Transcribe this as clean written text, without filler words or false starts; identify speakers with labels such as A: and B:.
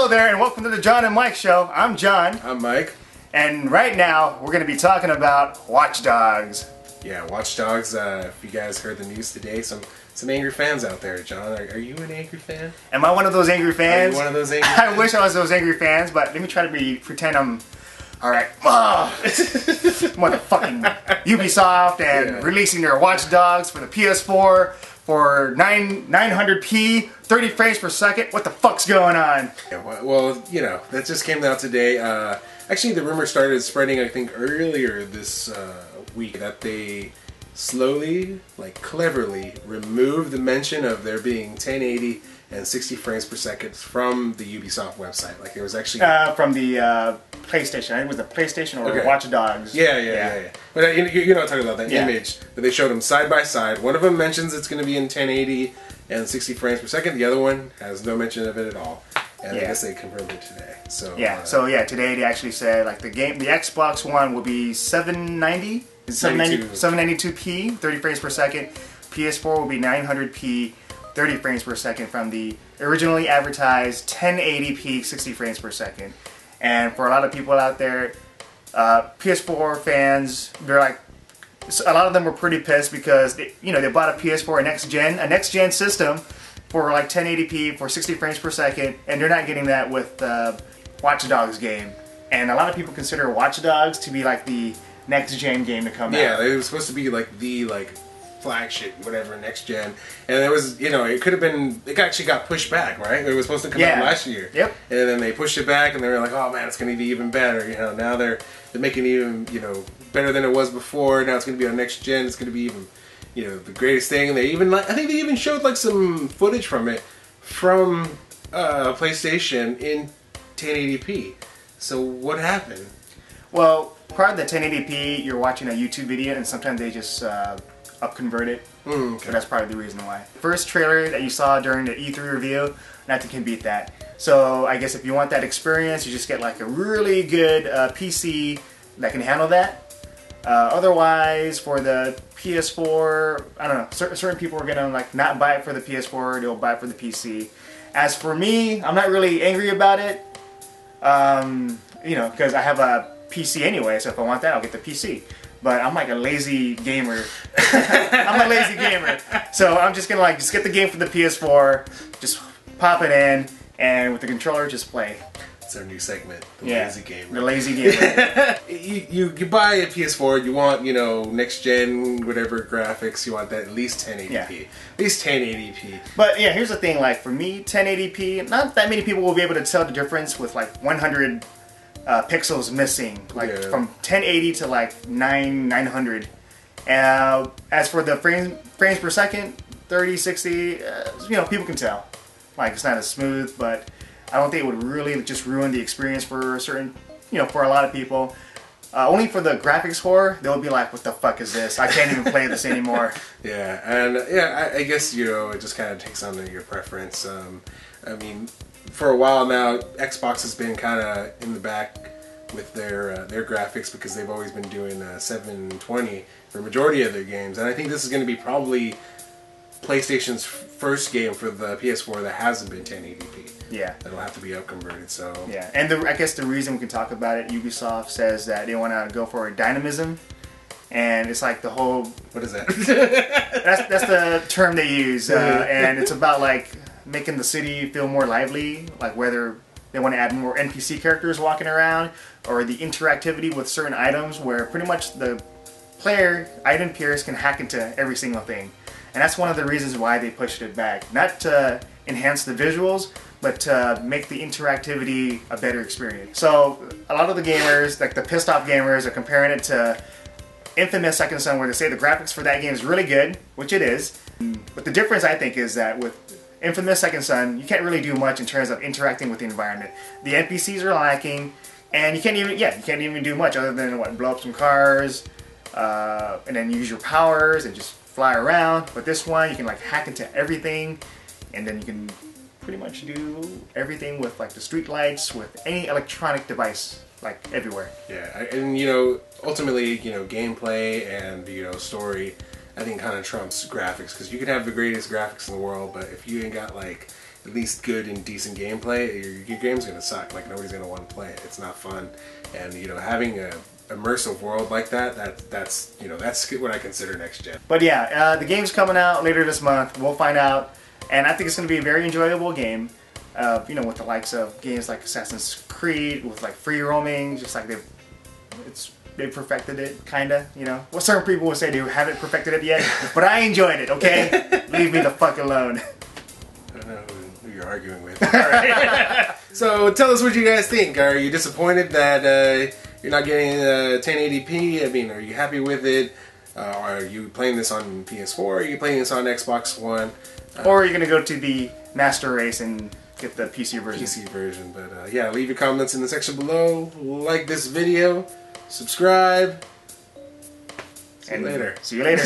A: there, and welcome to the John and Mike Show. I'm John.
B: I'm Mike.
A: And right now, we're going to be talking about Watch Dogs.
B: Yeah, Watch Dogs. If you guys heard the news today, some angry fans out there. John, are you an angry fan?
A: Am I one of those angry fans?
B: Are you one of those angry fans?
A: I wish I was those angry fans, but let me try to pretend I'm... Alright. Motherfucking Ubisoft and releasing their Watch Dogs for the PS4 for 900p, 30 frames per second. What the fuck's going on?
B: Yeah, well, you know, that just came out today. Actually, the rumor started spreading, I think, earlier this week that they slowly, cleverly removed the mention of there being 1080 and 60 frames per second from the Ubisoft website. Like, it was actually...
A: from the PlayStation. I think it was the PlayStation or Watch Dogs.
B: Yeah. But you know what I'm talking about, that image that they showed them side by side. One of them mentions it's going to be in 1080 and 60 frames per second. The other one has no mention of it at all. And I guess they confirmed it today. So today they actually said the Xbox One will be 790, 792p, 30 frames per second. PS4 will be 900p, 30 frames per second from the originally advertised 1080p, 60 frames per second. And for a lot of people out there, PS4 fans, they're a lot of them were pretty pissed because they bought a PS4, a next gen system for 1080p for 60 frames per second, and they're not getting that with Watch Dogs game. And a lot of people consider Watch Dogs to be the next gen game to come out. Yeah, it was supposed to be the flagship, whatever, next gen. And there was, it could have been, it actually got pushed back, right? It was supposed to come out last year.
A: Yep.
B: And then they pushed it back, and they were like, oh man, it's going to be even better. Now they're making it even, better than it was before. Now it's going to be on next gen. It's going to be even, the greatest thing. And they even, I think they even showed some footage from it from PlayStation in 1080p. So what happened?
A: Well, prior to the 1080p, you're watching a YouTube video, and sometimes they just up-convert it. So that's probably the reason why. First trailer that you saw during the E3 review, nothing can beat that. So I guess if you want that experience, you just get a really good PC that can handle that. Otherwise, for the PS4, I don't know, certain people are gonna not buy it for the PS4, they'll buy it for the PC. As for me, I'm not really angry about it, because I have a PC anyway, so if I want that, I'll get the PC. But I'm a lazy gamer. I'm a lazy gamer. So I'm just gonna just get the game for the PS4, just pop it in, and with the controller just play.
B: It's our new segment, the lazy gamer.
A: The lazy gamer.
B: you buy a PS4, you want, next gen, whatever graphics, you want that at least 1080p.
A: Yeah.
B: At least 1080p.
A: But yeah, here's the thing, for me, 1080p, not that many people will be able to tell the difference with 100 pixels missing, from 1080 to 900. As for the frames per second, 30, 60, people can tell. It's not as smooth, but I don't think it would really just ruin the experience for a certain, for a lot of people. Only for the graphics horror, they'll be like, what the fuck is this? I can't even play this anymore.
B: Yeah, and I guess, it just kind of takes on your preference. I mean, for a while now, Xbox has been kind of in the back with their graphics because they've always been doing 720 for a majority of their games. And I think this is going to be probably PlayStation's first game for the PS4 that hasn't been 1080p.
A: Yeah.
B: That'll have to be up-converted, so...
A: Yeah, and I guess the reason we can talk about it, Ubisoft says that they want to go for dynamism, and it's the whole...
B: What is that?
A: that's the term they use, and it's about making the city feel more lively, whether they want to add more NPC characters walking around, or the interactivity with certain items where pretty much the player, item peers, can hack into every single thing. And that's one of the reasons why they pushed it back. Not to enhance the visuals, but to make the interactivity a better experience. So a lot of the gamers, the pissed off gamers, are comparing it to Infamous Second Son, where they say the graphics for that game is really good, which it is. But the difference, I think, is that with Infamous Second Son, you can't really do much in terms of interacting with the environment. The NPCs are lacking, and you can't even do much other than blow up some cars, and then use your powers and just fly around. But this one, you can hack into everything, and then you can pretty much do everything with the street lights, with any electronic device, everywhere.
B: Yeah, and ultimately, gameplay and story, I think kind of trumps graphics, because you can have the greatest graphics in the world, but if you ain't got at least good and decent gameplay, your game's gonna suck. Like nobody's gonna want to play it. It's not fun, and having a immersive world like that's what I consider next gen.
A: But yeah, the game's coming out later this month. We'll find out, and I think it's gonna be a very enjoyable game. With the likes of games like Assassin's Creed, with like free roaming, just like they've perfected it, kinda. Well, certain people will say they haven't perfected it yet, but I enjoyed it. Okay, leave me the fuck alone.
B: I don't know who you're arguing with. All right. So tell us what you guys think. Are you disappointed that you're not getting 1080p? I mean, are you happy with it? Are you playing this on PS4? Are you playing this on Xbox One?
A: Or are you gonna go to the Master Race and get the PC version?
B: But yeah, leave your comments in the section below. Like this video, subscribe. See you later.
A: See you later.